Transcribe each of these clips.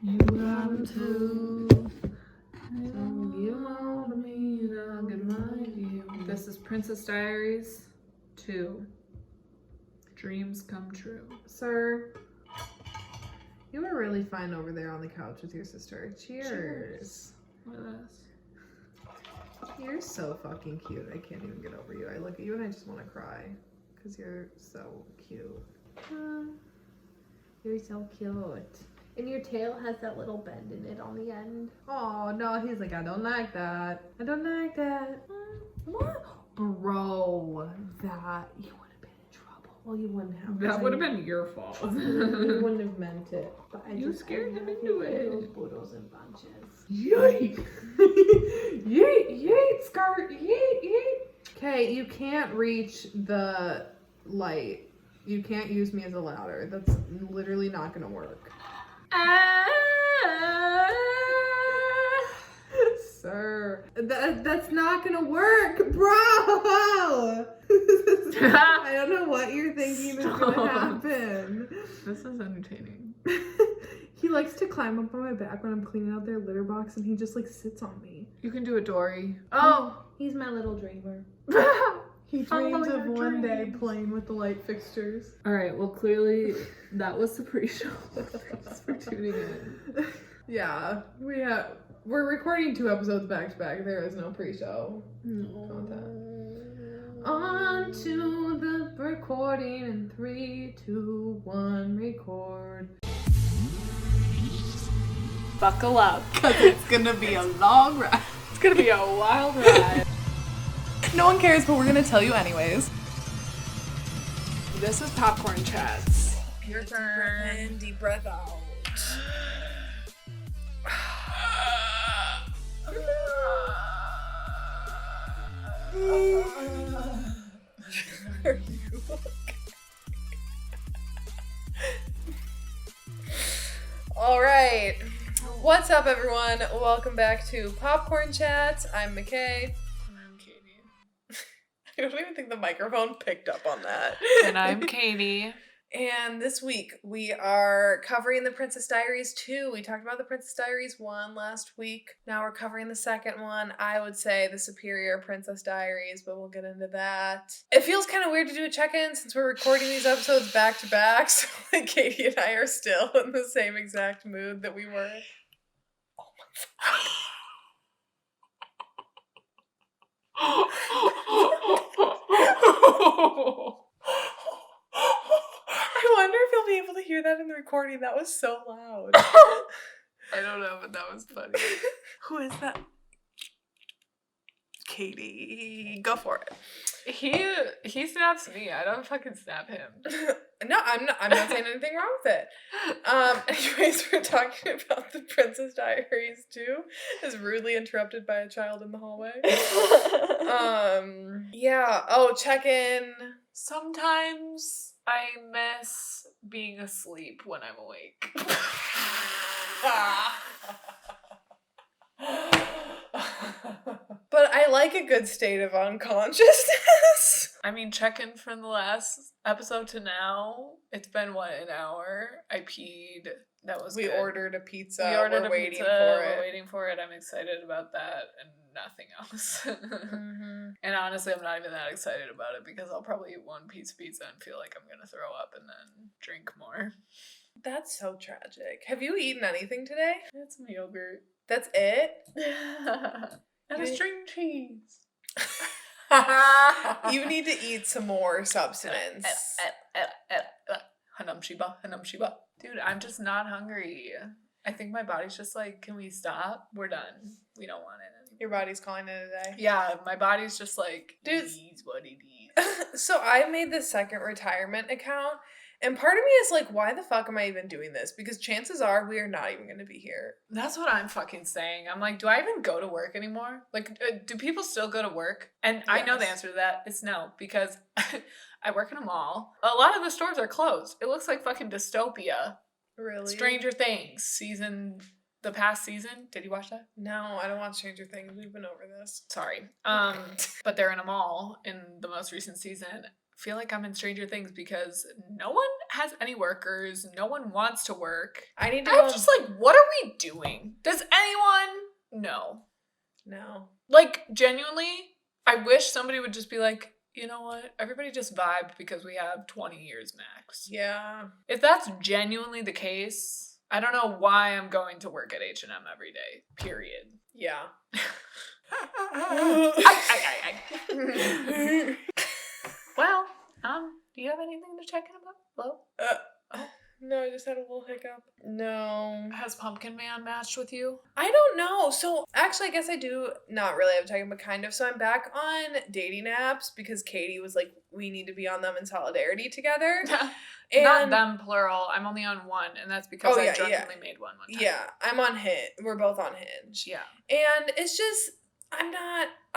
You got them too. Don't give them all to me and I'll get mine to you. This is Princess Diaries 2. Dreams come true. Sir, you were really fine over there on the couch with your sister. Cheers. What is this? You're so fucking cute. I can't even get over you. I look at you and I just want to cry because you're so cute. You're so cute. And your tail has that little bend in it on the end. Oh, no, he's like, I don't like that. I don't like that. What? Bro, that, you would have been in trouble. Well, you wouldn't have. That would have been your fault. You wouldn't have meant it. But You scared him into it. Those boodles and bunches. Yeet! Yeet, yeet, skirt, yeet, yeet. Okay, you can't reach the light. You can't use me as a ladder. That's literally not gonna work. Sir, that's not gonna work, bro. I don't know what you're thinking is gonna happen. This is entertaining. He likes to climb up on my back when I'm cleaning out their litter box, and he just like sits on me. You can do it, Dory. Oh, he's my little dreamer. He dreams your of one day dreams. playing with the light fixtures. All right. Well, clearly that was the pre-show. Thanks for tuning in. Yeah, we're recording 2 episodes back to back. There is no pre-show content. On to the recording in 3, 2, 1, record. Buckle up. Cause it's gonna be a long ride. It's gonna be a wild ride. No one cares, but we're gonna tell you anyways. This is Popcorn Chats. Your turn. Deep breath out. Are you okay? All right. What's up, everyone? Welcome back to Popcorn Chats. I'm MICHAE. And I'm Katie. I don't even think the microphone picked up on that. And I'm Katie. And this week we are covering the Princess Diaries 2. We talked about the Princess Diaries 1 last week. Now we're covering the second one. I would say the superior Princess Diaries, but we'll get into that. It feels kind of weird to do a check-in since we're recording these episodes back to back. So like Katie and I are still in the same exact mood that we were. Oh my god. I wonder if you'll be able to hear that in the recording. That was so loud. I don't know, but that was funny. Who is that? Katie. Go for it. He snaps me. I don't fucking snap him. No, I'm not saying anything wrong with it. Anyways, we're talking about the Princess Diaries 2 is rudely interrupted by a child in the hallway. Yeah. Oh, check in. Sometimes I miss being asleep when I'm awake. But I like a good state of unconsciousness. I mean, check in from the last episode to now. It's been, an hour? I peed. That was We good. ordered a pizza. We ordered We're a waiting pizza. for it. We're waiting for it. I'm excited about that and nothing else. Mm-hmm. And honestly, I'm not even that excited about it because I'll probably eat one piece of pizza and feel like I'm going to throw up and then drink more. That's so tragic. Have you eaten anything today? It's some yogurt. That's it? And a string cheese. You need to eat some more substance. Hanum Shiba, Hanum Shiba. Dude, I'm just not hungry. I think my body's just like, can we stop? We're done. We don't want it anymore. Your body's calling it a day. Yeah, my body's just like, Dude. it is what it is. So I made the second retirement account, and part of me is like, why the fuck am I even doing this? Because chances are we are not even going to be here. That's what I'm fucking saying. I'm like, do I even go to work anymore? Like, do people still go to work? And I know the Yes. answer to that is no, because I work in a mall. A lot of the stores are closed. It looks like fucking dystopia. Really? Stranger Things the past season. Did you watch that? No, I don't watch Stranger Things. We've been over this. Sorry. But they're in a mall in the most recent season. feel like I'm in Stranger Things because no one has any workers. No one wants to work. I'm just like, what are we doing? Does anyone know? No. Like, genuinely, I wish somebody would just be like, you know what? Everybody just vibed because we have 20 years max. Yeah. If that's genuinely the case, I don't know why I'm going to work at H&M every day. Period. Yeah. Well, do you have anything to check in about? Hello? No, I just had a little hiccup. No. Has Pumpkin Man matched with you? I don't know. So actually, I guess I do not really have time, but kind of. So I'm back on dating apps because Katie was like, we need to be on them in solidarity together. Not them, plural. I'm only on one, and that's because I drunkenly made one time. Yeah, I'm on Hinge. We're both on Hinge. Yeah. And it's just,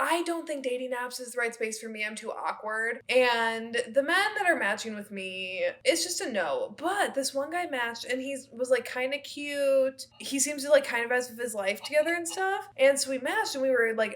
I don't think dating apps is the right space for me. I'm too awkward. And the men that are matching with me, it's just a no. But this one guy matched and he was like kind of cute. He seems to like kind of have his life together and stuff. And so we matched and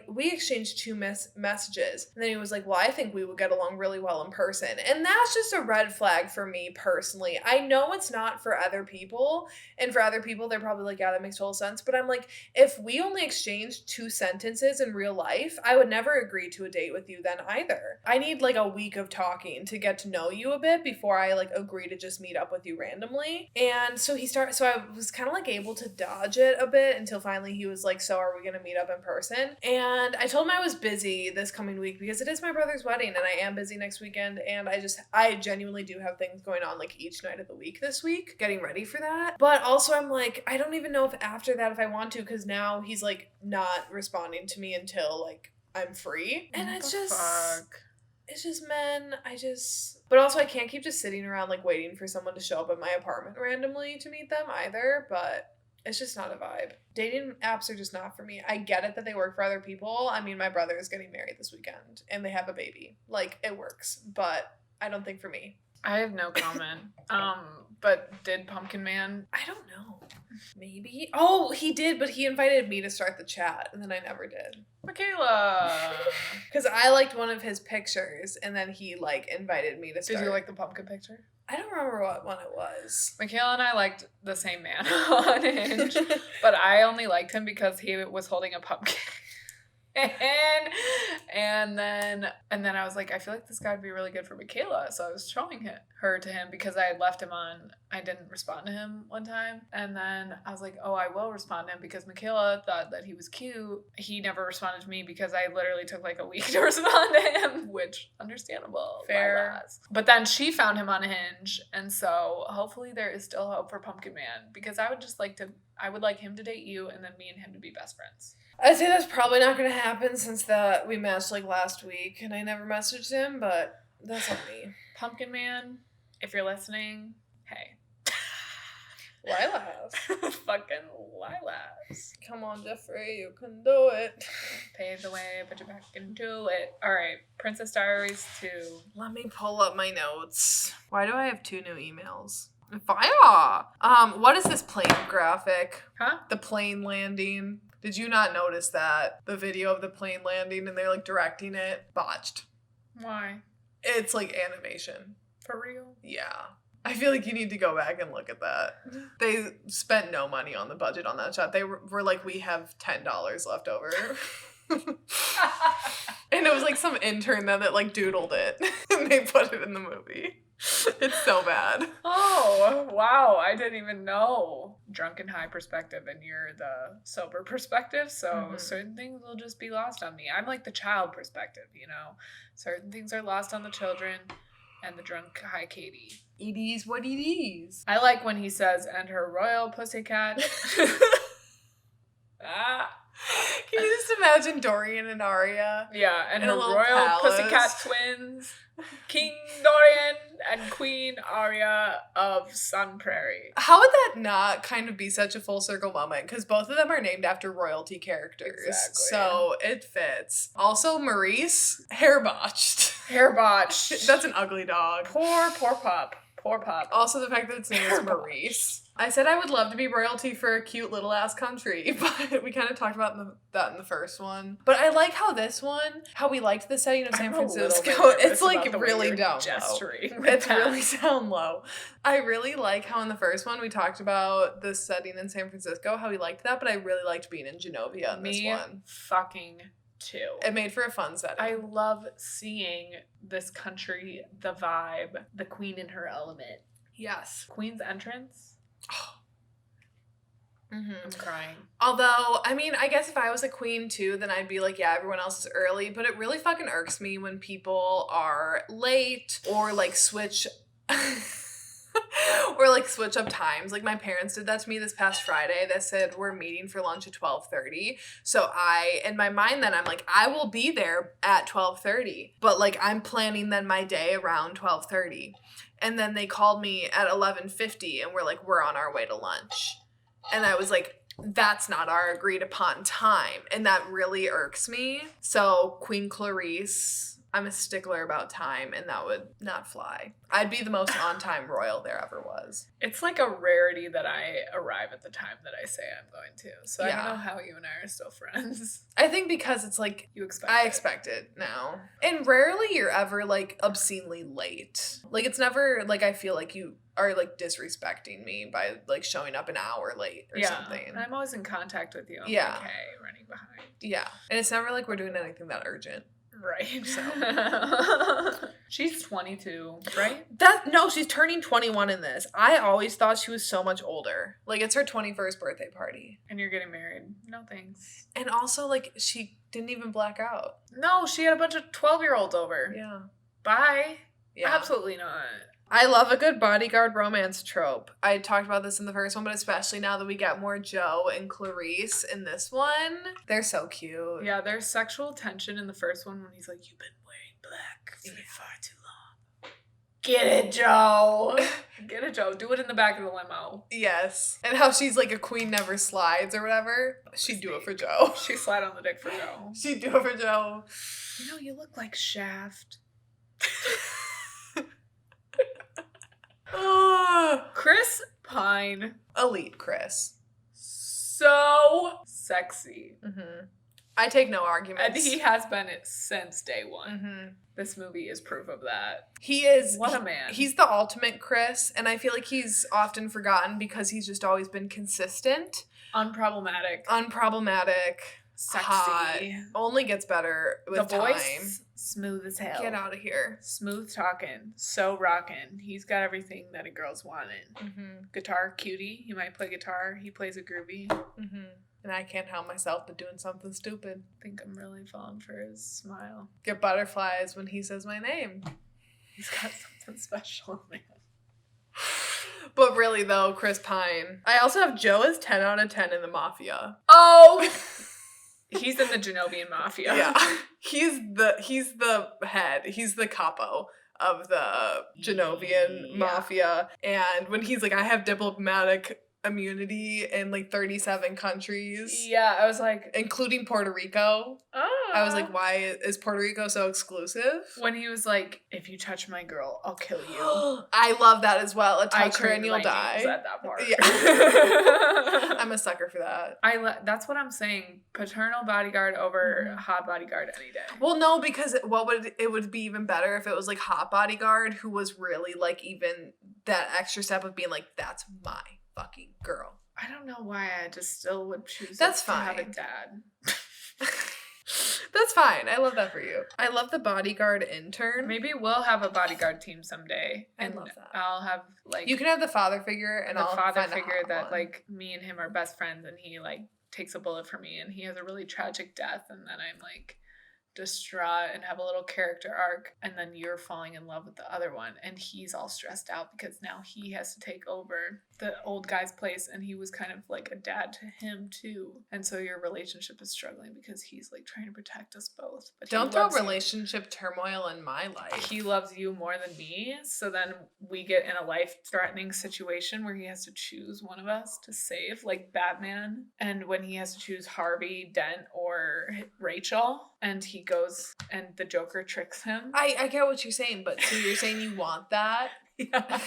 we exchanged 2 messages. And then he was like, well, I think we would get along really well in person. And that's just a red flag for me personally. I know it's not for other people. And for other people, they're probably like, yeah, that makes total sense. But I'm like, if we only exchanged 2 sentences in real life, I would never agree to a date with you then either. I need like a week of talking to get to know you a bit before I like agree to just meet up with you randomly. And so so I was kind of like able to dodge it a bit until finally he was like, so are we gonna meet up in person? And I told him I was busy this coming week because it is my brother's wedding and I am busy next weekend, and I genuinely do have things going on like each night of the week this week, getting ready for that. But also I'm like, I don't even know if after that if I want to, because now he's like not responding to me until like I'm free. And it's just men. But also I can't keep just sitting around like waiting for someone to show up at my apartment randomly to meet them either, but it's just not a vibe. Dating apps are just not for me. I get it that they work for other people. I mean, my brother is getting married this weekend and they have a baby. Like, it works, but I don't think for me. I have no comment. But did Pumpkin Man? I don't know. Maybe. Oh, he did, but he invited me to start the chat, and then I never did. Michaela! Because I liked one of his pictures, and then he, like, invited me to start. Did you like the pumpkin picture? I don't remember what one it was. Michaela and I liked the same man on Hinge, but I only liked him because he was holding a pumpkin. And then I was like, I feel like this guy would be really good for Michaela. So I was showing her to him because I had left him on. I didn't respond to him one time. And then I was like, oh, I will respond to him because Michaela thought that he was cute. He never responded to me because I literally took like a week to respond to him, which understandable. Fair. LYLAS. But then she found him on Hinge. And so hopefully there is still hope for Pumpkin Man, because I would like him to date you and then me and him to be best friends. I'd say that's probably not going to happen since we matched like last week and I never messaged him, but that's on me. Pumpkin Man, if you're listening, hey. LYLAS. Fucking LYLAS. Come on, Jeffrey, you can do it. Pave the way, put your back into it. All right, Princess Diaries 2. Let me pull up my notes. Why do I have 2 new emails? Fire! What is this plane graphic? Huh? The plane landing. Did you not notice that? The video of the plane landing and they're like directing it? Botched. Why? It's like animation. For real? Yeah. I feel like you need to go back and look at that. They spent no money on the budget on that shot. They were like, we have $10 left over. And it was like some intern that like doodled it. And they put it in the movie. It's so bad. Oh, wow. I didn't even know. Drunken high perspective and you're the sober perspective. So certain things will just be lost on me. I'm like the child perspective, you know? Certain things are lost on the children and the drunk high Katie. It is what it is. I like when he says, and her royal pussycat. Can you just imagine Dorian and Arya? Yeah, and in her a little royal palace. pussycat twins, King Dorian and Queen Arya of Sun Prairie. How would that not kind of be such a full circle moment? Because both of them are named after royalty characters. Exactly. So it fits. Also, Maurice, hair botched. Hair botched. That's an ugly dog. Poor pup. Poor Pop. Also, the fact that its name is Maurice. I said I would love to be royalty for a cute little ass country, but we kind of talked about that in the first one. But I like how this one, how we liked the setting of San Francisco. It's like really down low. It's really down low. I really like how in the first one we talked about the setting in San Francisco, how we liked that, but I really liked being in Genovia in this one. Fucking too. It made for a fun setting. I love seeing this country, the vibe, the queen in her element. Yes. Queen's entrance. Mm-hmm. I'm crying. Although, I mean, I guess if I was a queen too, then I'd be like, yeah, everyone else is early. But it really fucking irks me when people are late or like switch or like switch up times. Like my parents did that to me this past Friday. They said we're meeting for lunch at 12:30. So in my mind then I'm like, I will be there at 12:30. But like I'm planning then my day around 12:30. And then they called me at 11:50 and we're like, we're on our way to lunch. And I was like, that's not our agreed upon time. And that really irks me. So Queen Clarice, I'm a stickler about time and that would not fly. I'd be the most on-time royal there ever was. It's like a rarity that I arrive at the time that I say I'm going to. So Yeah. I don't know how you and I are still friends. I think because it's like, You expect I it. expect it now. And rarely you're ever like obscenely late. Like it's never like I feel like you are like disrespecting me by like showing up an hour late or something. And I'm always in contact with you. I'm Yeah. like, hey, running behind. Yeah. And it's never like we're doing anything that urgent. Right. So. She's 22, right? No, she's turning 21 in this. I always thought she was so much older. Like it's her 21st birthday party. And you're getting married. No thanks. And also like she didn't even black out. No, she had a bunch of 12-year-olds over. Yeah. Bye. Yeah. Absolutely not. I love a good bodyguard romance trope. I talked about this in the first one, but especially now that we get more Joe and Clarice in this one. They're so cute. Yeah, there's sexual tension in the first one when he's like, you've been wearing black for far too long. Get it, Joe. Get it, Joe. Do it in the back of the limo. Yes. And how she's like a queen never slides or whatever. She'd do it for Joe. She slide on the dick for Joe. She'd do it for Joe. You know, you look like Shaft. Chris Pine. Elite Chris. So sexy. Mm-hmm. I take no And arguments. he has been it since day one. Mm-hmm. This movie is proof of that. He is. What a man. He's the ultimate Chris, and I feel like he's often forgotten because he's just always been consistent, Unproblematic. unproblematic, Sexy. hot. Only gets better with The time. voice, smooth as hell. Get out of here. Smooth talking. So rocking. He's got everything that a girl's wanting. Mm-hmm. Guitar cutie. He might play guitar. He plays a groovy. Mm-hmm. And I can't help myself but doing something stupid. I think I'm really falling for his smile. Get butterflies when he says my name. He's got something special, man. But really though, Chris Pine. I also have Joe as 10 out of 10 in the Mafia. Oh! He's in the Genovian Mafia. Yeah. He's the head. He's the capo of the Genovian Yeah. Mafia. And when he's like, I have diplomatic immunity in like 37 countries, Yeah, I was like, including Puerto Rico. oh. I was like, why is Puerto Rico so exclusive? When he was like, if you touch my girl, I'll kill you. I love that as well. A I touch her and cringed you'll my die. knees at that part. Yeah. I'm a sucker for that. That's what I'm saying. Paternal bodyguard over Mhm. hot bodyguard any day. Well, no, because it would be even better if it was like hot bodyguard who was really like even that extra step of being like, that's my fucking girl. I don't know why I just still would choose That's to have a fine. dad. That's fine. I love that for you. I love the bodyguard intern. Maybe we'll have a bodyguard team someday. I And love that. I'll have like You can have the father figure and the I'll father find a figure hot that one. like me and him are best friends and he like takes a bullet for me and he has a really tragic death and then I'm like distraught and have a little character arc and then you're falling in love with the other one and he's all stressed out because now he has to take over the old guy's place and he was kind of like a dad to him too and so your relationship is struggling because he's like trying to protect us both but he Don't throw loves you. relationship turmoil in my life. He loves you more than me so then we get in a life-threatening situation where he has to choose one of us to save like Batman and when he has to choose Harvey Dent or Rachel and he goes and the Joker tricks him. I get what you're saying, but so you're saying you want that? Yeah.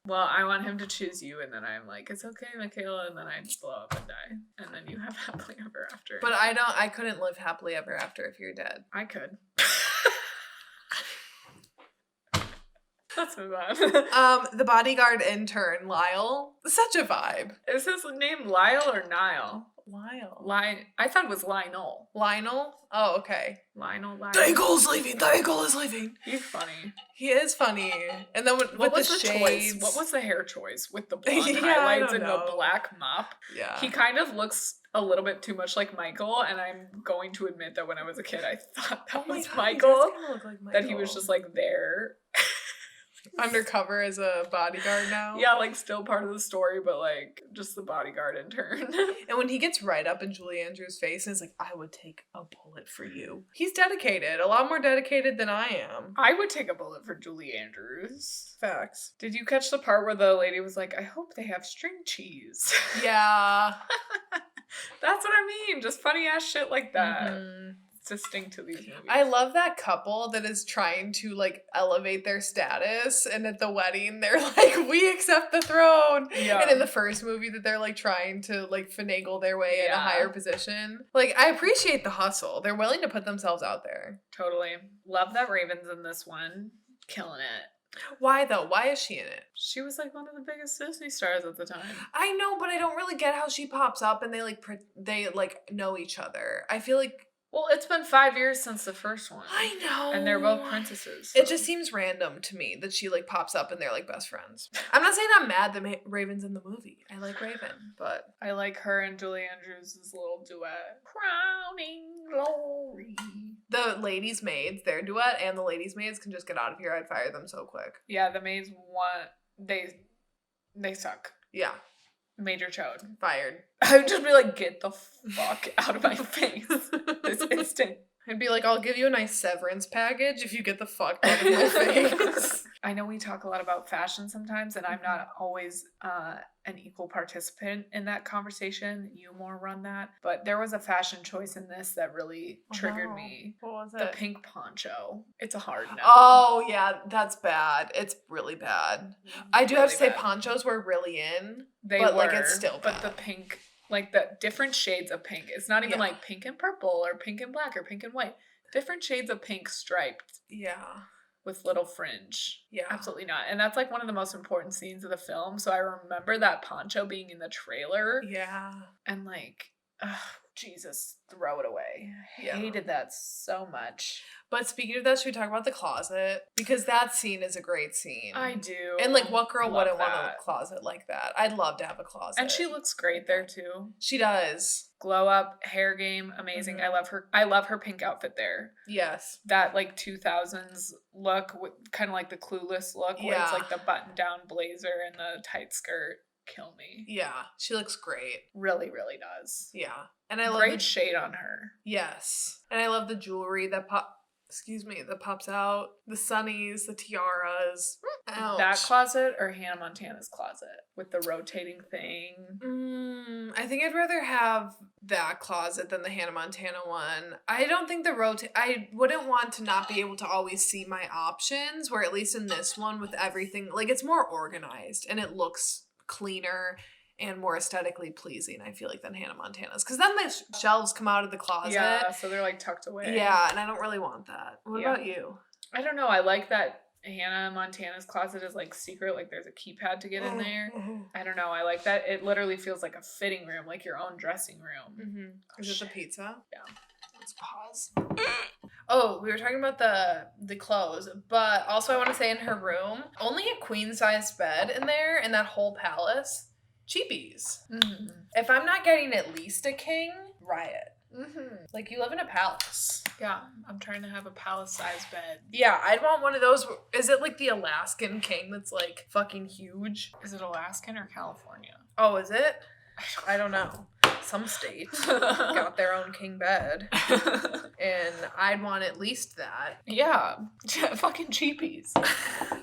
Well, I want him to choose you, and then I'm like, it's okay, Michaela, and then I just blow up and die. And then you have happily ever after. But I couldn't live happily ever after if you're dead. I could. Let's move on. The bodyguard intern, Lyle. Such a vibe. Is his name Lyle or Niall? Lyle. I thought it was Lionel. Lionel? Oh, okay. Lionel. Dangle is leaving. Dangle is leaving. He's funny. He is funny. And then What was the the shades. choice? What was the hair choice with the blonde Yeah, I highlights don't and know. the black mop? Yeah. He kind of looks a little bit too much like Michael, and I'm going to admit that when I was a kid, I thought that was Michael. That he was just like there. undercover as a bodyguard now. Yeah, like still part of the story, but like just the bodyguard intern. And when he gets right up in Julie Andrews' face and is like, I would take a bullet for you. He's dedicated. A lot more dedicated than I am. I would take a bullet for Julie Andrews. Facts. Did you catch the part where the lady was like, I hope they have string cheese? Yeah. That's what I mean. Just funny ass shit like that. Mhm. It's distinct to these movies. I love that couple that is trying to like elevate their status, and at the wedding they're like, we accept the throne. Yeah. And in the first movie that they're like trying to like finagle their way in a Yeah. higher position. Like, I appreciate the hustle. They're willing to put themselves out there. Totally. Love that Raven's in this one. Killing it. Why though? Why is she in it? She was like one of the biggest Disney stars at the time. I know, but I don't really get how she pops up and they know each other. I feel like Well, it's been 5 years since the first one. I know. And they're both princesses. It just seems random to me that she like pops up and they're like best friends. I'm not saying I'm mad that Raven's in the movie. I like Raven, but I like her and Julie Andrews' little duet. Crowning glory. the ladies' maids, their duet, and the ladies' maids can just get out of here. I'd fire them so quick. Yeah, the maids want they suck. Yeah, Major chode. fired. I would just be like, get the fuck out of my face this instant. I'd be like, I'll give you a nice severance package if you get the fuck out of my face. I know we talk a lot about fashion sometimes, and I'm not always an equal participant in that conversation. You more run that. But there was a fashion choice in this that really triggered me. What was The pink poncho. It's a hard no. Oh, yeah, that's bad. It's really bad. I do have to say bad. ponchos were really in. They but, were, like, it's still But the bad. pink, like the different shades of pink. It's not even Yeah. like pink and purple or pink and black or pink and white. Different shades of pink striped Yeah. with little fringe. Yeah. Absolutely not. And that's like one of the most important scenes of the film. So I remember that poncho being in the trailer Yeah. and like, ugh, Jesus, throw it away. I Yeah. hated that so much. But speaking of that, should we talk about the closet? Because that scene is a great scene. I do. And like, what girl love wouldn't want a that. closet like that? I'd love to have a closet. And she looks great there too. She does. Glow up, hair game, amazing. Mhm. I love her pink outfit there. Yes. That like 2000s look, with kind of like the Clueless look, where it's Yeah. like the button down blazer and the tight skirt. Kill me. Yeah. She looks great. Really, really does. Yeah. And I love Great the shade on her. Yes. And I love the jewelry that pops out. The sunnies, the tiaras. Ouch. That closet or Hannah Montana's closet with the rotating thing. I think I'd rather have that closet than the Hannah Montana one. I don't think I wouldn't want to not be able to always see my options, where at least in this one with everything, like, it's more organized and it looks cleaner and more aesthetically pleasing, I feel like, than Hannah Montana's. Because then the shelves come out of the closet. Yeah, so they're like tucked away. Yeah, and I don't really want that. What Yeah. about you? I don't know. I like that Hannah Montana's closet is like secret, like there's a keypad to get in there. I don't know. I like that. It literally feels like a fitting room, like your own dressing room. Mm-hmm. Is it the shit. pizza? Yeah. Let's pause. Oh, we were talking about the clothes, but also I want to say in her room, only a queen-size bed in there in that whole palace. Cheapies. Mm-hmm. If I'm not getting at least a king, riot. Mm-hmm. Like, you live in a palace. Yeah, I'm trying to have a palace-sized bed. Yeah, I'd want one of those. Is it like the Alaskan king that's like fucking huge? Is it Alaskan or California? Oh, is it? I don't know. Some states got their own king bed, and I'd want at least that. Yeah, fucking cheapies.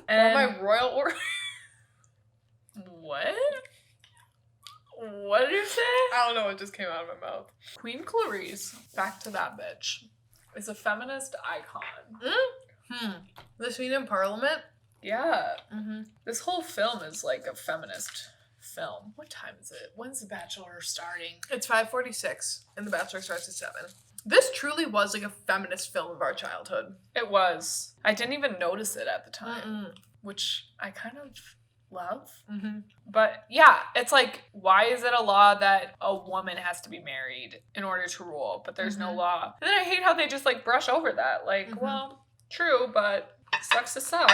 And my royal order. What? What did you say? I don't know. It just came out of my mouth. Queen Clarice, back to that bitch, is a feminist icon. The scene in Parliament Yeah. Mm-hmm. This whole film is like a feminist film. What time is it? When's The Bachelor starting? It's 5:46 and The Bachelor starts at 7. This truly was like a feminist film of our childhood. It was. I didn't even notice it at the time, Mm-mm. which I kind of love. Mm-hmm. But yeah, it's like, why is it a law that a woman has to be married in order to rule, but there's no Mhm. law? And then I hate how they just like brush over that. Like, Mhm. well, true, but sucks to suck.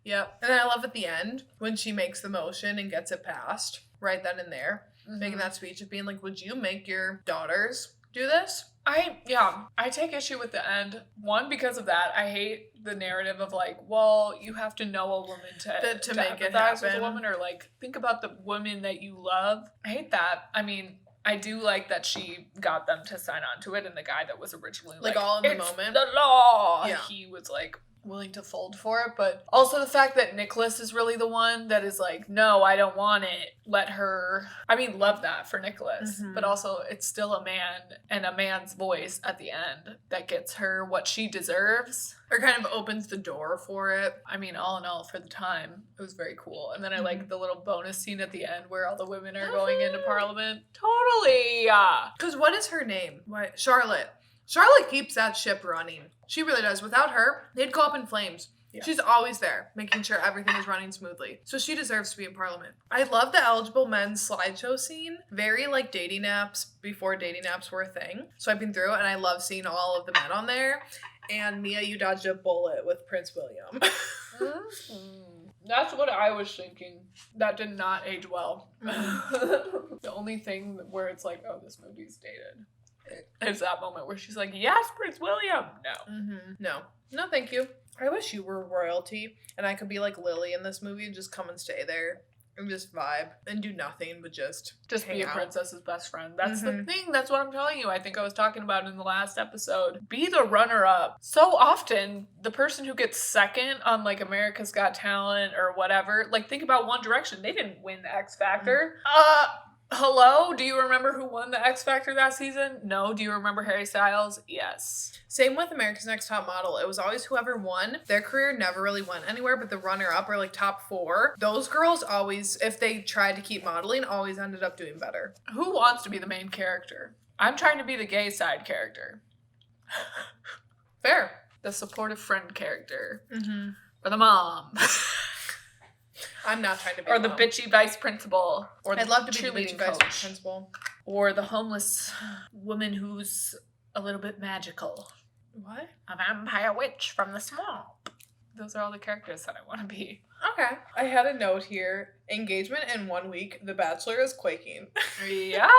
Yep. And then I love at the end when she makes the motion and gets it passed right then and there, making that speech of being like, would you make your daughters do this? I take issue with the end. One, because of that. I hate the narrative of like, well, you have to know a woman to make it empathize with a happen. woman, or like think about the women that you love. I hate that. I mean, I do like that she got them to sign on to it, and the guy that was originally Like, all in the "It's moment?" the law. Yeah. He was like willing to fold for it, but also the fact that Nicholas is really the one that is like, no, I don't want it. Let her. I mean, love that for Nicholas, Mhm. but also it's still a man and a man's voice at the end that gets her what she deserves. Or kind of opens the door for it. I mean, all in all, for the time, it was very cool. And then I like the little bonus scene at the end where all the women are going into Parliament. Totally. Because what is her name? What? Charlotte. Charlotte keeps that ship running. She really does. Without her, they'd go up in flames. Yeah. She's always there, making sure everything is running smoothly. So she deserves to be in Parliament. I love the eligible men's slideshow scene. Very like dating apps before dating apps were a thing. Swiping through, and I love seeing all of the men on there. And Mia, you dodged a bullet with Prince William. That's what I was thinking. That did not age well. The only thing where it's like, oh, this movie's dated, is that moment where she's like, yes, Prince William. No. Mm-hmm. No, thank you. I wish you were royalty and I could be like Lily in this movie and just come and stay there and just vibe and do nothing but just Just hang be a out. princess's best friend. That's the Mhm. thing. That's what I'm telling you. I think I was talking about in the last episode. Be the runner-up. So often, the person who gets second on like America's Got Talent or whatever, like think about One Direction. They didn't win the X Factor. Hello? Do you remember who won the X Factor that season? No. Do you remember Harry Styles? Yes. Same with America's Next Top Model. It was always whoever won. Their career never really went anywhere, but the runner-up or like top 4, those girls always, if they tried to keep modeling, always ended up doing better. Who wants to be the main character? I'm trying to be the gay side character. Fair. The supportive friend character. Mm-hmm. Or the mom. I'm not trying to be Or a the mom. bitchy vice principal. Or the I'd love to be the cheerleading bitchy vice coach. principal. Or the homeless woman who's a little bit magical. What? A vampire witch from the swamp. Those are all the characters that I want to be. Okay. I had a note here. Engagement in 1 week. The Bachelor is quaking. Yeah.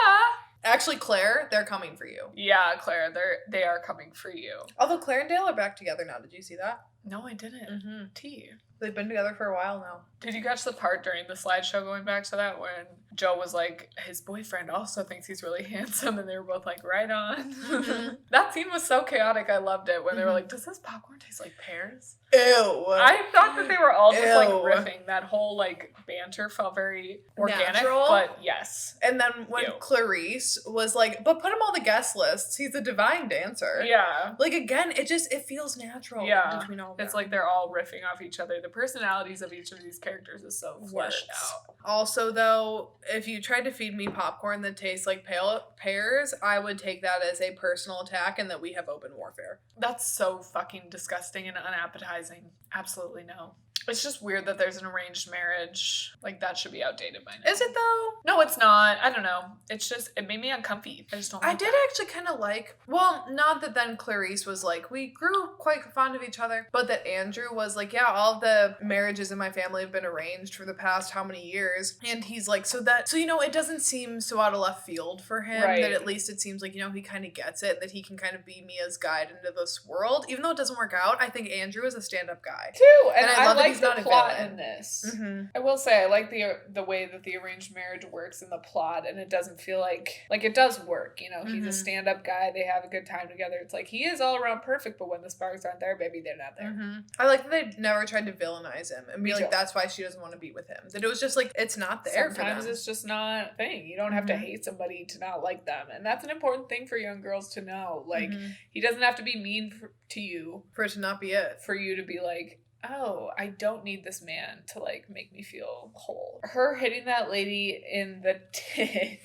Actually, Claire, they're coming for you. Yeah, Claire, they are coming for you. Although Claire and Dale are back together now. Did you see that? No, I didn't. Mm-hmm. T. They've been together for a while now. Did you catch the part during the slideshow going back to that when Joe was like, his boyfriend also thinks he's really handsome, and they were both like, right on. Mhm. That scene was so chaotic. I loved it when they were Mhm. like, does this popcorn taste like pears? Ew. I thought that they were all just like Ew. riffing. That whole like banter felt very organic, Natural. but yes. And then when Ew. Clarice was like, but put him on the guest list. He's a divine dancer. Yeah. Like, again, it feels natural Yeah. between all of them. It's like they're all riffing off each other. The personalities of each of these characters is so fleshed Works. out. Also, though, if you tried to feed me popcorn that tastes like pears, I would take that as a personal attack and that we have open warfare. That's so fucking disgusting and unappetizing. Absolutely no. It's just weird that there's an arranged marriage. Like, that should be outdated by now. Is it, though? No, it's not. I don't know. It's just, it made me uncomfy. I just don't I like did that. actually kind of like, well, not that then Clarice was like, we grew quite fond of each other, but that Andrew was like, yeah, all of the marriages in my family have been arranged for the past how many years. And he's like, so it doesn't seem so out of left field for him, Right. that at least it seems like, he kind of gets it, that he can kind of be Mia's guide into this world. Even though it doesn't work out, I think Andrew is a stand-up guy. Too, and And I I love that like he's the not a plot villain. in this. Mm-hmm. I will say I like the way that the arranged marriage works in the plot, and it doesn't feel like it does work. He's a Mhm. stand-up guy. They have a good time together. It's like he is all around perfect, but when the sparks aren't there, baby, they're not there. Mm-hmm. I like that they never tried to villainize him and be Me like, too. that's why she doesn't want to be with him. That it was just like, it's not there Sometimes for them. it's just not a thing. You don't have to Mhm. hate somebody to not like them, and that's an important thing for young girls to know. Like Mhm. he doesn't have to be mean to you For it to not be it. for you to be like, oh, I don't need this man to like make me feel whole. Her hitting that lady in the tit.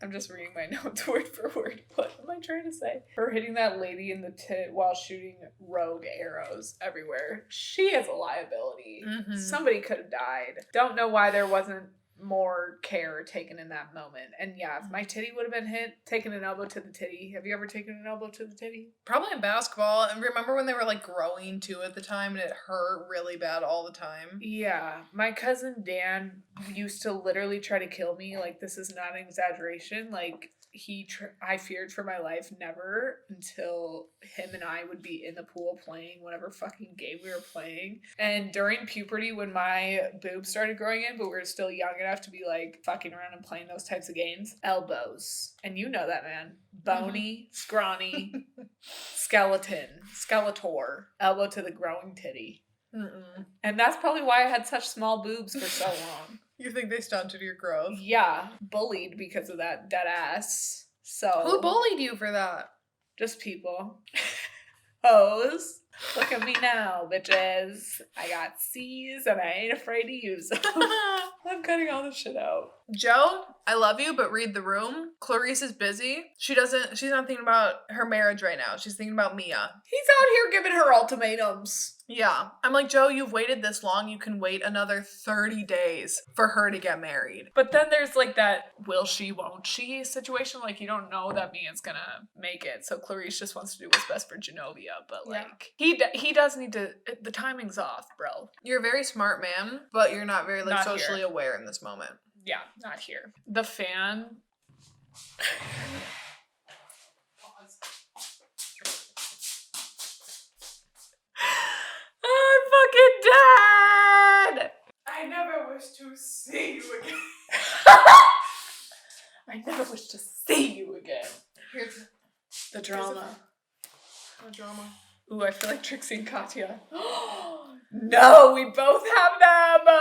I'm just reading my notes word for word. What am I trying to say? Her hitting that lady in the tit while shooting rogue arrows everywhere. She is a liability. Mhm. Somebody could have died. Don't know why there wasn't more care taken in that moment. And yeah, if my titty would have been hit, taking an elbow to the titty. Have you ever taken an elbow to the titty? Probably in basketball. And remember when they were like growing too at the time and it hurt really bad all the time? Yeah. My cousin Dan used to literally try to kill me. Like, this is not an exaggeration. Like, I feared for my life never until him and I would be in the pool playing whatever fucking game we were playing. And during puberty, when my boobs started growing in, but we were still young enough to be like fucking around and playing those types of games, elbows. And you know that, man. Bony, scrawny, skeletor, elbow to the growing titty. Mm-mm. And that's probably why I had such small boobs for so long. You think they stunted your growth? Yeah, bullied because of that dead ass. So Who bullied you for that? just people. Hoes. Look at me now, bitches. I got C's and I ain't afraid to use them. I'm cutting all this shit out. Joe, I love you, but read the room. Clarice is busy. She's not thinking about her marriage right now. She's thinking about Mia. He's out here giving her ultimatums. Yeah. I'm like, Joe, you've waited this long. You can wait another 30 days for her to get married. But then there's like that will she, won't she situation. Like, you don't know that Mia's gonna make it. So Clarice just wants to do what's best for Genovia. But like, he does need to, the timing's off, bro. You're a very smart man, but you're not very like Not socially here. aware in this moment. Yeah, not here. The fan. I'm fucking dead! I never wish to see you again. I never wish to see you again. Here's The drama. the drama. Ooh, I feel like Trixie and Katya. No, we both have them!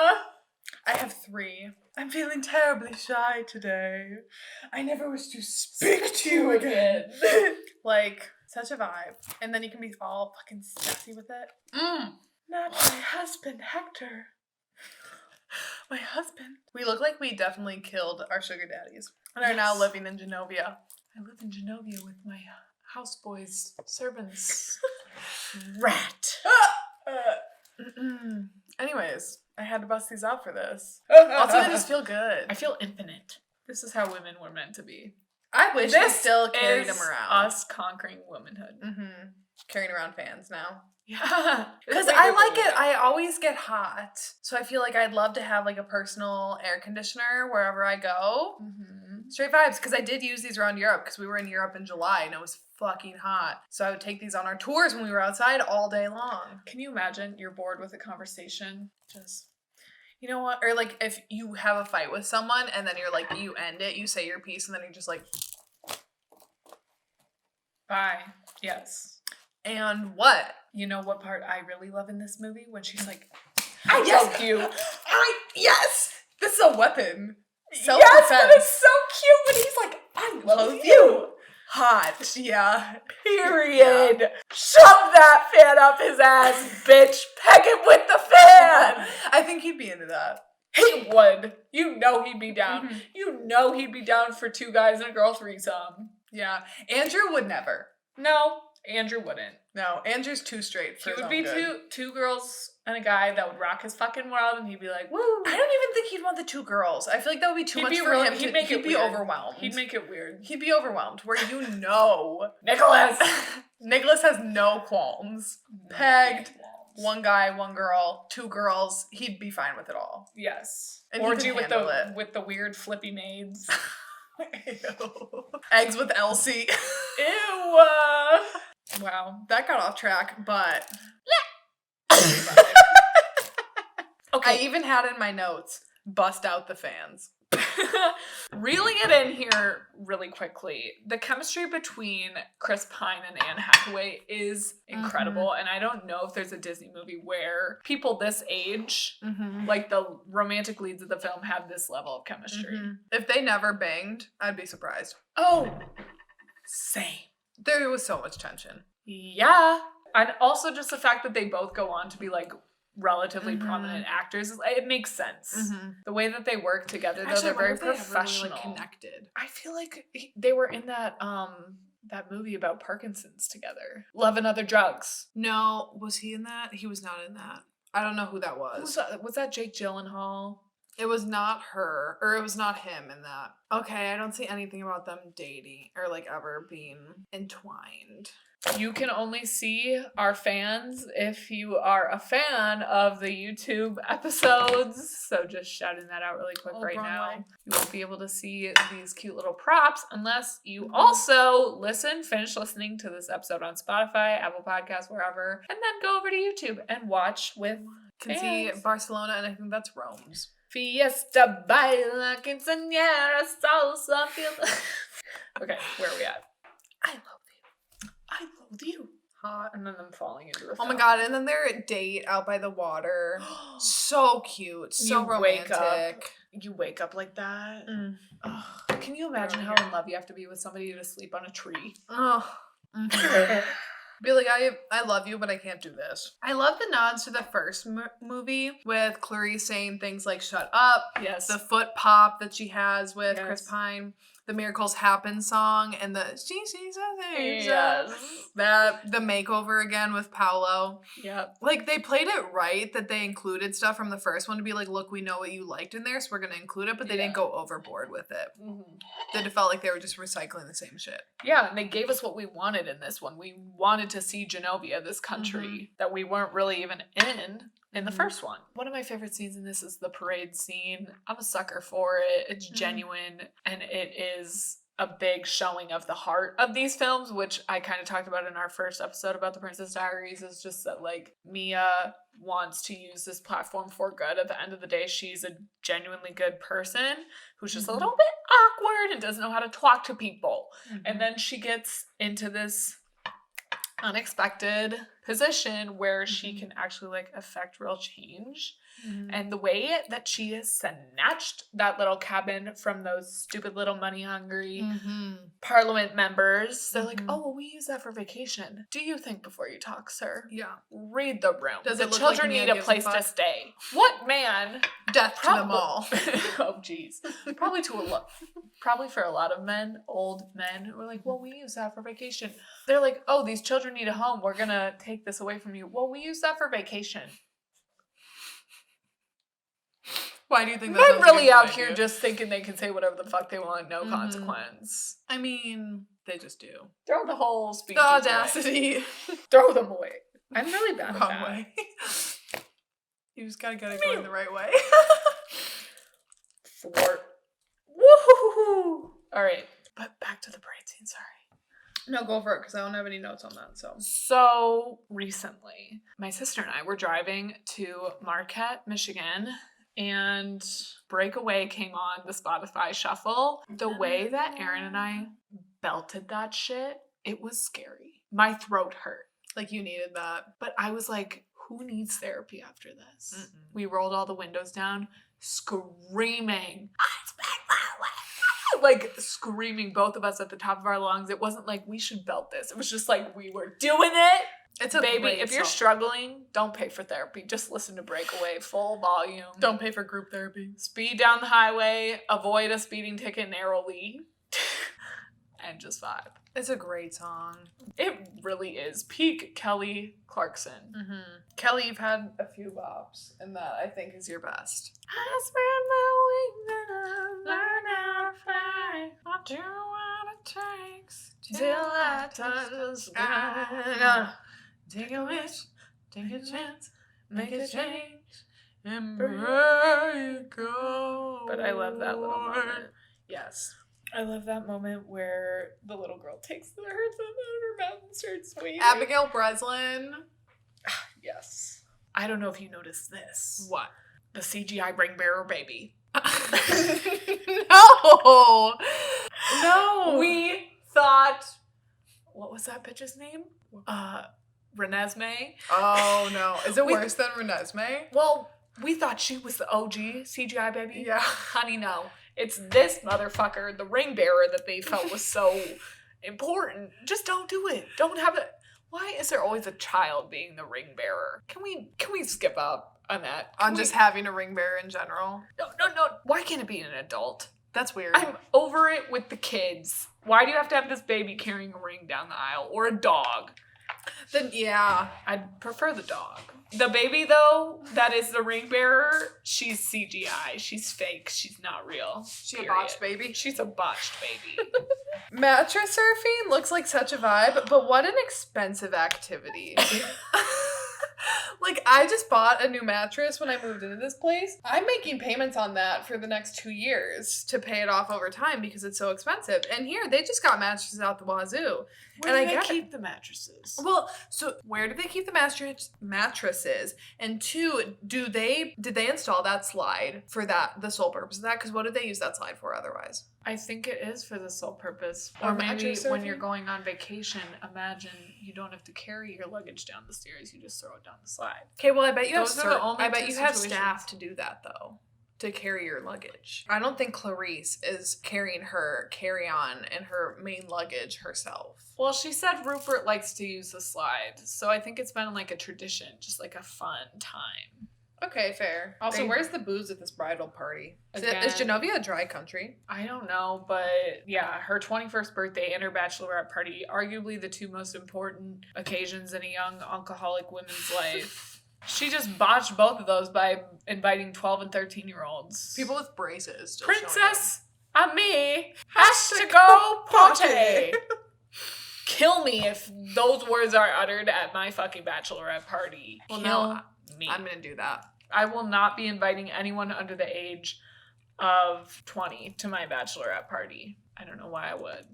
I have 3. I'm feeling terribly shy today. I never wish to speak to you again. Like, such a vibe. And then you can be all fucking sassy with it. Not my husband, Hector. My husband. We look like we definitely killed our sugar daddies and are now Yes. living in Genovia. I live in Genovia with my houseboys, servants. Rat. Anyways, I had to bust these out for this. Also, I just feel good. I feel infinite. This is how women were meant to be. I wish we This still carried is them around. Us conquering womanhood. Mm-hmm. Carrying around fans now. Yeah. Because I like it. I always get hot. So I feel like I'd love to have like a personal air conditioner wherever I go. Mm-hmm. Straight vibes. Because I did use these around Europe because we were in Europe in July and it was fucking hot. So I would take these on our tours when we were outside all day long. Can you imagine you're bored with a conversation? Just You know what? Or like if you have a fight with someone and then you're like, you end it, you say your piece, and then you're just like, bye. Yes. and what? You know what part I really love in this movie? When she's like, I love you. Yes! This is a weapon. Yes, Self-defense. that is so cute when he's like, I love you. Hot. Yeah. Period. Shove that fan up his ass, bitch. Peg him with the fan. I think he'd be into that. He would. You know he'd be down. Mhm. You know he'd be down for 2 guys and a girl threesome. Yeah. Andrew would never. No, Andrew wouldn't. No, Andrew's too straight for He his would own be good. two girls and a guy that would rock his fucking world, and he'd be like, woo. I don't even think he'd want the 2 girls. I feel like that would be too He'd much be for real- him. he'd make it be weird. overwhelmed. He'd make it weird. He'd be overwhelmed. Where you know, Nicholas. Nicholas has no qualms. Pegged. 1 guy, 1 girl, 2 girls. He'd be fine with it all. Yes. And he Orgy could with handle it. with the weird flippy maids. Ew. Eggs with Elsie. Ew. Wow. That got off track, but Okay. I even had in my notes, bust out the fans. Reeling it in here really quickly, the chemistry between Chris Pine and Anne Hathaway is incredible, and I don't know if there's a Disney movie where people this age, like the romantic leads of the film, have this level of chemistry. If they never banged, I'd be surprised. Oh, same. There was so much tension. Yeah. And also just the fact that they both go on to be like relatively Mhm. prominent actors, it makes sense. The way that they work together, though, Actually, they're very they ever really, professional. like, connected. I feel like they were in that movie about Parkinson's together. Love and Other Drugs. No, was he in that? He was not in that. I don't know who that was. Was that Jake Gyllenhaal? It was not her, or it was not him in that. Okay, I don't see anything about them dating or like ever being entwined. You can only see our fans if you are a fan of the YouTube episodes. So just shouting that out really quick right now. Way. You won't be able to see these cute little props unless you also finish listening to this episode on Spotify, Apple Podcasts, wherever, and then go over to YouTube and watch with Can see Barcelona, and I think that's Rome's. Fiesta, baila, quinceañera, salsa, fiesta. Okay, where are we at? I love you. Hot. And then them falling into the Oh my fountain. god, and then their date out by the water. So cute. So You romantic. You wake up like that. Mm. Ugh. Can you imagine how in love you have to be with somebody to sleep on a tree? Oh. Be like, I love you, but I can't do this. I love the nods to the first movie with Clarice saying things like "shut up." Yes. The foot pop that she has with Yes. Chris Pine. The Miracles Happen song and the the makeover again with Paolo. Yep. Like, they played it right that they included stuff from the first one to be like, look, we know what you liked in there, so we're gonna include it, but they didn't go overboard with it. It felt like they were just recycling the same shit. Yeah, and they gave us what we wanted in this one. We wanted to see Genovia, this country that we weren't really even in the first one. One of my favorite scenes in this is the parade scene. I'm a sucker for it. It's genuine, and it is a big showing of the heart of these films, which I kind of talked about in our first episode about the Princess Diaries. Is just that, like, Mia wants to use this platform for good. At the end of the day, she's a genuinely good person who's just a little bit awkward and doesn't know how to talk to people. And then she gets into this unexpected position where she can actually like affect real change. And the way that she has snatched that little cabin from those stupid little money hungry parliament members, they're like, oh, well, we use that for vacation. Do you think before you talk, sir? Yeah. Read the room. Does the it look children like Mia need a gives a place to fuck? stay. What man? Death to them all. Oh, geez. Probably for a lot of men, old men, who are like, well, we use that for vacation. They're like, oh, these children need a home. We're going to take this away from you. Well, we use that for vacation. Why do you think Men really out here here just thinking they can say whatever the fuck they want, no consequence. I mean, they just do. Throw the whole speech. The audacity. Throw them away. I'm really bad at Wrong that. way. You just gotta get it going the right way. Thwart. Woohoo! All right, but back to the parade scene. Sorry. No, go for it, because I don't have any notes on that. So recently, my sister and I were driving to Marquette, Michigan, and Breakaway came on the Spotify shuffle. The way that Aaron and I belted that shit, it was scary. My throat hurt. Like, you needed that. But I was like, who needs therapy after this? We rolled all the windows down, screaming, like screaming, both of us at the top of our lungs. It wasn't like we should belt this. It was just like we were doing it. It's a baby. great If you're song. struggling, don't pay for therapy. Just listen to Breakaway, full volume. Don't pay for group therapy. Speed down the highway, avoid a speeding ticket narrowly, and just vibe. It's a great song. It really is peak Kelly Clarkson. Kelly, you've had a few bops, and that I think is your best. I spread my wings and I learn how to fly. I do what it takes till I touch the sky. Take a wish, take a chance, make a change, and break go. But I love that little moment. Yes. I love that moment where the little girl takes her thumb out of her mouth and starts waving. Abigail Breslin. Yes. I don't know if you noticed this. What? The CGI ring bearer baby. No. No. We thought, what was that bitch's name? Renesmee. Oh, no. Is it We- worse than Renesmee? Well, we thought she was the OG CGI baby. Yeah. Honey, no. It's this motherfucker, the ring bearer, that they felt was so important. Just don't do it. Don't have it. Why is there always a child being the ring bearer? Can we skip up on that? On just having a ring bearer in general. No. Why can't it be an adult? That's weird. I'm over it with the kids. Why do you have to have this baby carrying a ring down the aisle? Or a dog? Then, yeah. I'd prefer the dog. The baby, though, that is the ring bearer, she's CGI. She's fake. She's not real. She a botched baby? She's a botched baby. Mattress surfing looks like such a vibe, but what an expensive activity. Like, I just bought a new mattress when I moved into this place. I'm making payments on that for the next 2 years to pay it off over time because it's so expensive. And here, they just got mattresses out the wazoo. Where And do I they get keep the mattresses? Well, so where do they keep the mattresses? And two, did they install that slide for the sole purpose of that? Because what did they use that slide for otherwise? I think it is for the sole purpose. Or Or maybe mattress when surfing? you're going on vacation, imagine you don't have to carry your luggage down the stairs. You just throw it down the slide. Okay, well, I bet you Those are the only I bet two you have situations. staff to do that though, to carry your luggage. I don't think Clarice is carrying her carry-on and her main luggage herself. Well, she said Rupert likes to use the slide. So I think it's been like a tradition, just like a fun time. Okay, fair. Also, They- where's the booze at this bridal party? Is Again- Genovia a dry country? I don't know, but yeah, her 21st birthday and her bachelorette party, arguably the two most important occasions in a young alcoholic woman's life. She just botched both of those by inviting 12 and 13-year-olds. People with braces. Still showing up. Princess Ami has to go potty. Kill me if those words are uttered at my fucking bachelorette party. Well, Kill no, me. I'm gonna do that. I will not be inviting anyone under the age of 20 to my bachelorette party. I don't know why I would.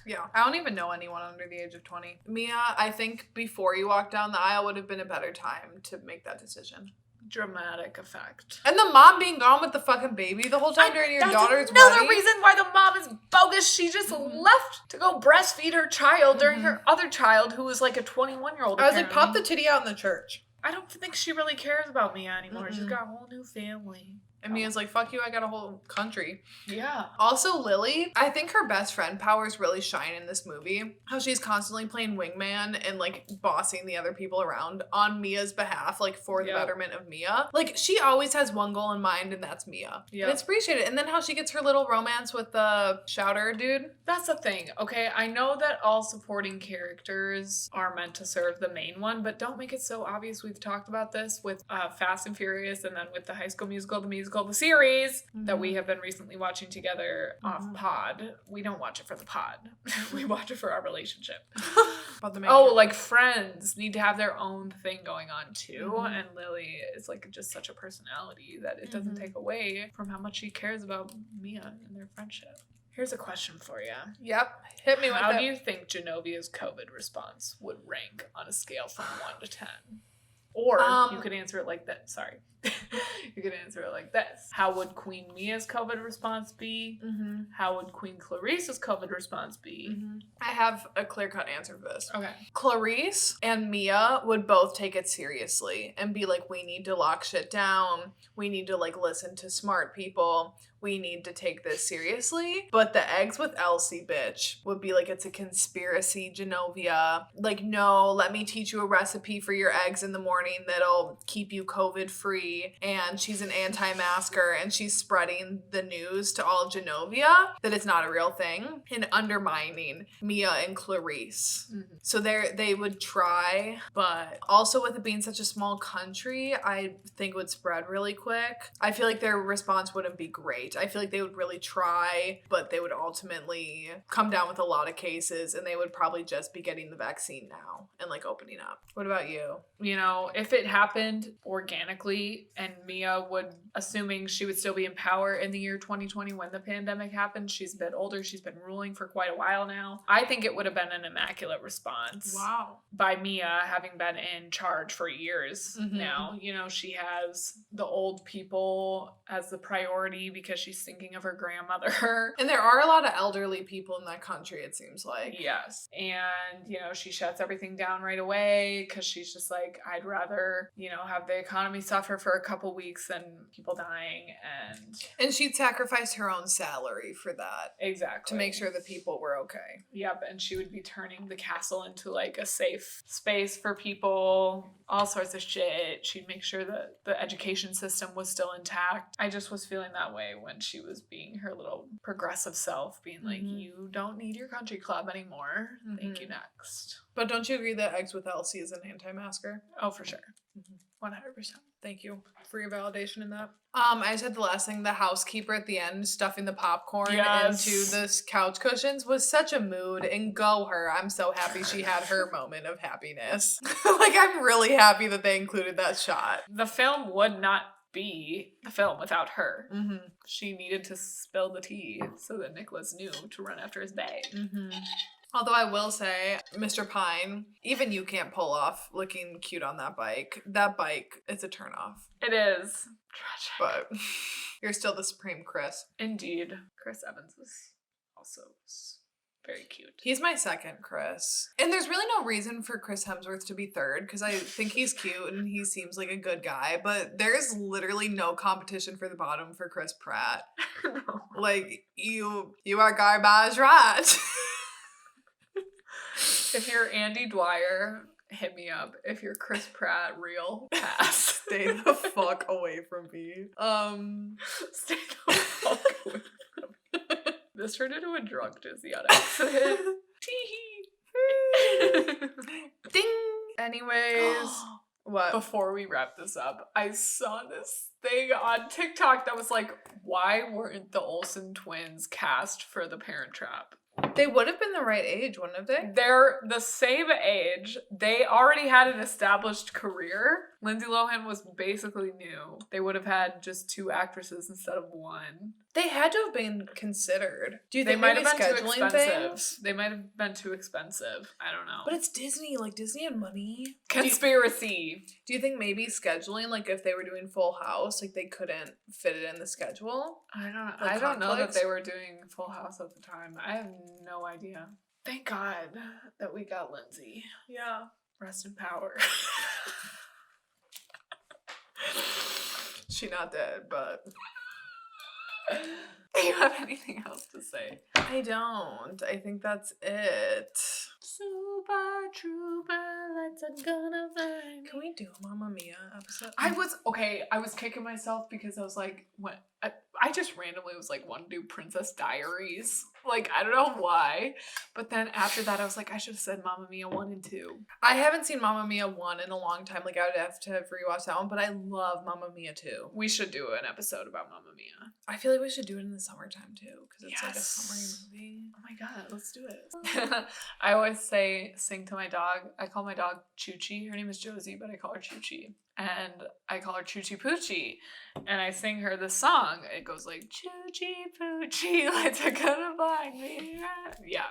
Yeah. I don't even know anyone under the age of 20. Mia, I think before you walked down the aisle would have been a better time to make that decision. Dramatic effect. And the mom being gone with the fucking baby the whole time during your That's daughter's another wedding. reason why the mom is bogus. She just left to go breastfeed her child during her other child who was like a 21-year-old. I was like, pop the titty out in the church. I don't think she really cares about Mia anymore. She's Mm-mm. got a whole new family. And Mia's like, fuck you, I got a whole country. Yeah. Also, Lily, I think her best friend powers really shine in this movie. How she's constantly playing wingman and like bossing the other people around on Mia's behalf, like for the Yep. betterment of Mia. Like she always has one goal in mind, and that's Mia. Yep. And it's appreciated. And then how she gets her little romance with the shouter dude. That's the thing. Okay, I know that all supporting characters are meant to serve the main one, but don't make it so obvious. We've talked about this with Fast and Furious, and then with the High School Musical, the series that we have been recently watching together off pod. We don't watch it for the pod. We watch it for our relationship. About the main Oh, like Friends need to have their own thing going on too. Mhm. And Lily is like just such a personality that it doesn't Mhm. take away from how much she cares about Mia and their friendship. Here's a question for you. Yep. Hit me with How it. do you think Genovia's COVID response would rank on a scale from 1 to 10? Or you could answer it like that. Sorry. You could answer it like this. How would Queen Mia's COVID response be? Mm-hmm. How would Queen Clarice's COVID response be? Mm-hmm. I have a clear-cut answer for this. Okay. Clarice and Mia would both take it seriously and be like, we need to lock shit down. We need to like listen to smart people. We need to take this seriously. But the eggs with Elsie bitch would be like, it's a conspiracy, Genovia. Like, no, let me teach you a recipe for your eggs in the morning that'll keep you COVID free. And she's an anti-masker and she's spreading the news to all of Genovia that it's not a real thing and undermining Mia and Clarice. Mm-hmm. So they would try, but also with it being such a small country, I think it would spread really quick. I feel like their response wouldn't be great. I feel like they would really try, but they would ultimately come down with a lot of cases and they would probably just be getting the vaccine now and like opening up. What about you? You know, if it happened organically and Mia would, assuming she would still be in power in the year 2020 when the pandemic happened, she's a bit older, she's been ruling for quite a while now, I think it would have been an immaculate response. Wow. By Mia having been in charge for years Mhm. now. You know, she has the old people as the priority because she's thinking of her grandmother. And there are a lot of elderly people in that country, it seems like. Yes. And, you know, she shuts everything down right away because she's just like, I'd rather, you know, have the economy suffer for a couple weeks and people dying And she'd sacrificed her own salary for that. exactly To make sure the people were okay. Yep, and she would be turning the castle into like a safe space for people, all sorts of shit. She'd make sure that the education system was still intact. I just was feeling that way when she was being her little progressive self, being like, you don't need your country club anymore. Thank you, next. But don't you agree that Eggs with Elsie is an anti-masker? Oh, for sure. 100%. Thank you for your validation in that. I just had the last thing, the housekeeper at the end stuffing the popcorn into the couch cushions was such a mood, and go her. I'm so happy she had her moment of happiness. Like, I'm really happy that they included that shot. The film would not be a film without her. She needed to spill the tea so that Nicholas knew to run after his bag. Although I will say, Mr. Pine, even you can't pull off looking cute on that bike. That bike, it's a turnoff. It is tragic. But you're still the supreme Chris. Indeed. Chris Evans is also very cute. He's my second Chris. And there's really no reason for Chris Hemsworth to be third, because I think he's cute and he seems like a good guy, but there's literally no competition for the bottom for Chris Pratt. No. Like, you are garbage, right? If you're Andy Dwyer, hit me up. If you're Chris Pratt, real, pass. Stay the fuck away from me. Stay the fuck away from me. This turned into a drunk Disney on accident. Ding! Anyways, What? before we wrap this up, I saw this thing on TikTok that was like, why weren't the Olsen twins cast for The Parent Trap? They would have been the right age, wouldn't they? They're the same age. They already had an established career. Lindsay Lohan was basically new. They would have had just 2 actresses instead of 1. They had to have been considered. Do you They think might maybe have been too scheduling expensive. things? They might have been too expensive. I don't know. But it's Disney. Like, Disney had money. Conspiracy. Do you think maybe scheduling, like if they were doing Full House, like they couldn't fit it in the schedule? I don't know. Like I don't know that conflicts? they were doing Full House at the time. I have no idea. Thank God that we got Lindsay. Yeah. Rest in power. She not dead, but Do you have anything else to say? I don't. I think that's it. Super Trooper, lights are gonna burn. Can we do a Mamma Mia episode? I was kicking myself because I was like, what? I just randomly was like, want to do Princess Diaries. Like, I don't know why. But then after that, I was like, I should have said Mamma Mia 1 and 2. I haven't seen Mamma Mia 1 in a long time. Like, I would have to rewatch that one, but I love Mamma Mia 2. We should do an episode about Mamma Mia. I feel like we should do it in the summertime too, because it's like a Yes. summery movie. Oh my God, let's do it. I always sing to my dog. I call my dog Choochie. Her name is Josie, but I call her Choochie. And I call her Choochie Poochie. And I sing her this song. It goes like, Choochie Poochie, lights are gonna blind me. Yeah.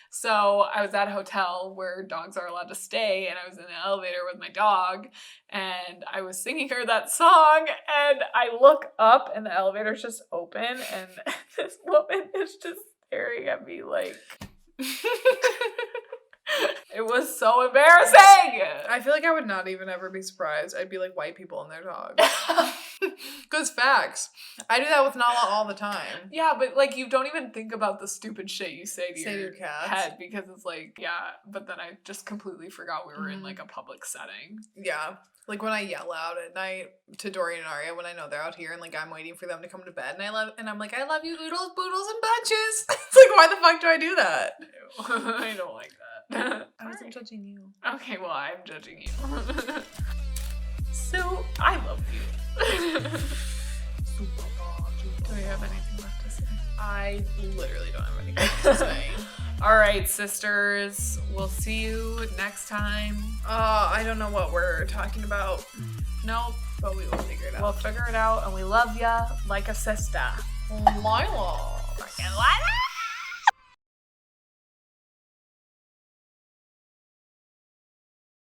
So I was at a hotel where dogs are allowed to stay, and I was in an elevator with my dog, and I was singing her that song, and I look up, and the elevator's just open, and this woman is just staring at me like... It was so embarrassing! I feel like I would not even ever be surprised. I'd be like white people and their dogs. Because facts. I do that with Nala all the time. Yeah, but like you don't even think about the stupid shit you say to your cats. head because it's like, yeah, but then I just completely forgot we were in like a public setting. Yeah. Like when I yell out at night to Dory and Arya when I know they're out here and like I'm waiting for them to come to bed and I'm like, I love you oodles, boodles, and bunches. It's like, why the fuck do I do that? I don't like that. I wasn't judging you. Okay, well, I'm judging you. So, I love you. Do we have anything left to say? I literally don't have anything to say. All right, sisters. We'll see you next time. I don't know what we're talking about. Nope. But we will figure it out. We'll figure it out, and we love ya like a sister. LYLAS. Fucking LYLAS.